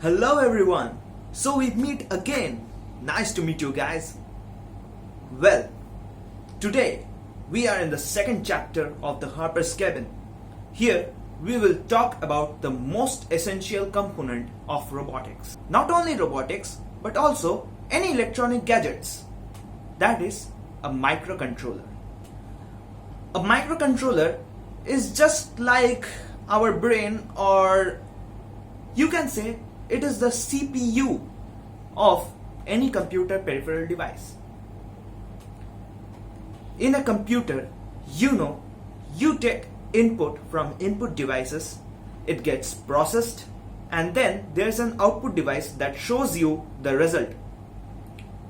Hello everyone. So we meet again. Nice to meet you guys. Well, today we are in the second chapter of the Harper's Cabin. Here we will talk about the most essential component of robotics. Not only robotics, but also any electronic gadgets. That is a microcontroller. A microcontroller is just like our brain, or you can say it is the CPU of any computer peripheral device. In a computer, you take input from input devices, it gets processed, and then there's an output device that shows you the result.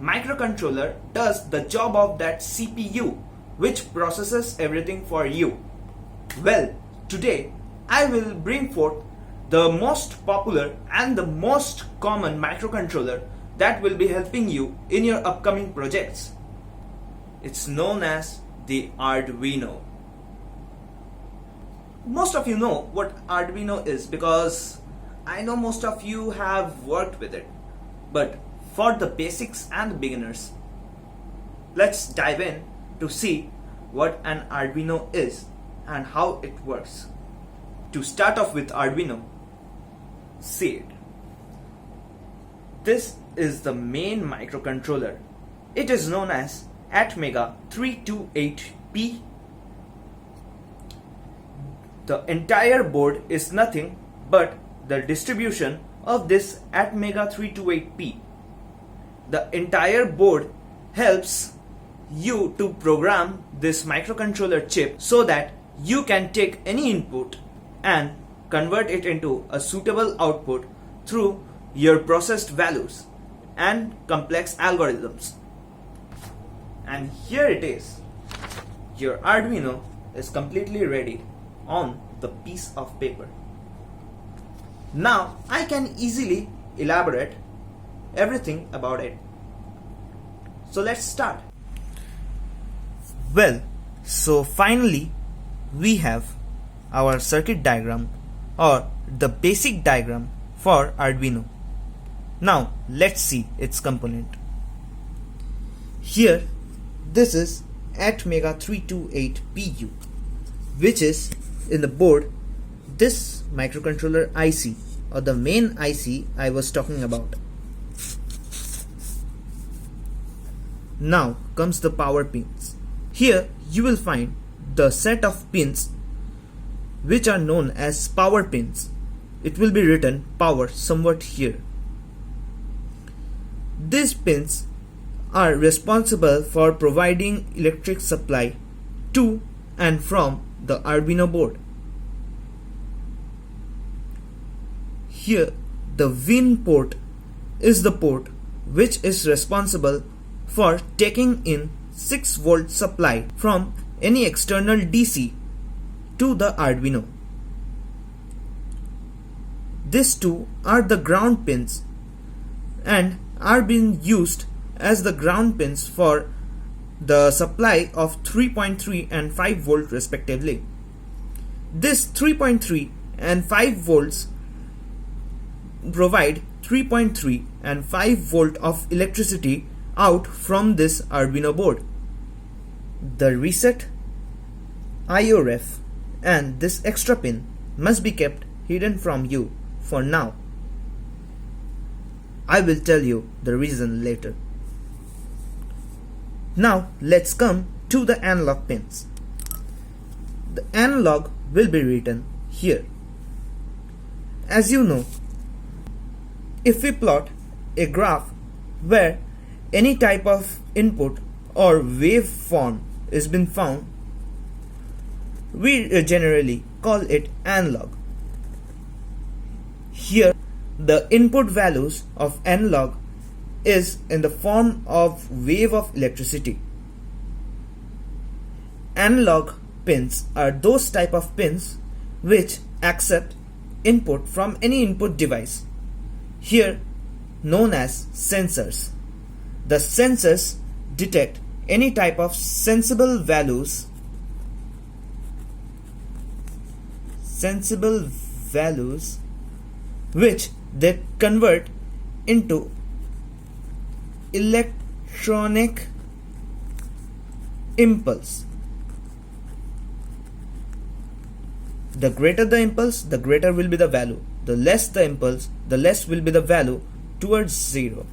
Microcontroller does the job of that CPU, which processes everything for you. Well, today I will bring forth the most popular and the most common microcontroller that will be helping you in your upcoming projects. It's known as the Arduino. Most of you know what Arduino is because I know most of you have worked with it. But for the basics and the beginners, let's dive in to see what an Arduino is and how it works. To start off with Arduino, see it. This is the main microcontroller. It is known as Atmega 328P. The entire board is nothing but the distribution of this Atmega 328P. The entire board helps you to program this microcontroller chip so that you can take any input and convert it into a suitable output through your processed values and complex algorithms. And here it is. Your Arduino is completely ready on the piece of paper. Now I can easily elaborate everything about it. So let's start. Well, so finally we have our circuit diagram or the basic diagram for Arduino. Now let's see its component. Here this is Atmega 328PU, which is in the board this microcontroller IC, or the main IC I was talking about. Now comes the power pins. Here you will find the set of pins which are known as power pins. It will be written power somewhat here. These pins are responsible for providing electric supply to and from the Arduino board. Here the Win port is the port which is responsible for taking in 6 volt supply from any external DC to the Arduino. These two are the ground pins and are being used as the ground pins for the supply of 3.3 and 5 volt respectively. This 3.3 and 5 volts provide 3.3 and 5 volt of electricity out from this Arduino board. The reset, IO ref and this extra pin must be kept hidden from you for now. I will tell you the reason later. Now let's come to the analog pins. The analog will be written here. As you know, if we plot a graph where any type of input or waveform is been found, we generally call it analog. Here the input values of analog is in the form of wave of electricity. Analog pins are those type of pins which accept input from any input device, here known as sensors. The sensors detect any type of sensible values which they convert into electronic impulse. The greater the impulse, the greater will be the value. The less the impulse, the less will be the value towards zero.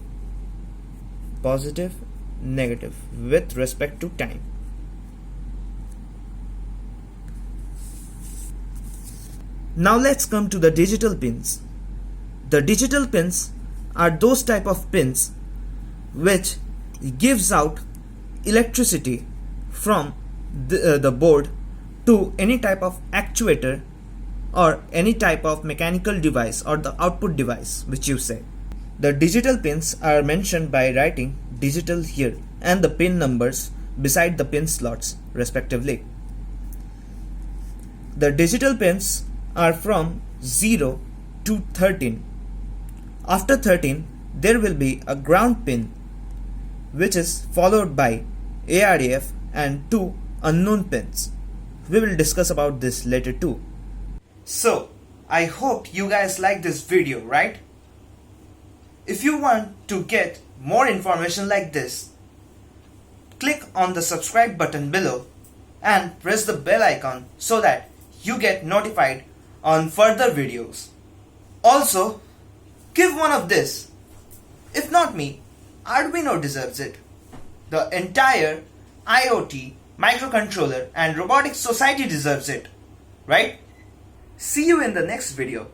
Positive, negative with respect to time. Now let's come to the digital pins. The digital pins are those type of pins which gives out electricity from the board to any type of actuator or any type of mechanical device or the output device which you say. The digital pins are mentioned by writing digital here and the pin numbers beside the pin slots respectively. The digital pins are from 0 to 13. After 13 there will be a ground pin which is followed by ARF and two unknown pins. We will discuss about this later too. So, I hope you guys like this video, right? If you want to get more information like this, click on the subscribe button below and press the bell icon so that you get notified on further videos. Also, give one of this. If not me, Arduino deserves it. The entire IoT, microcontroller and robotics society deserves it, right? See you in the next video.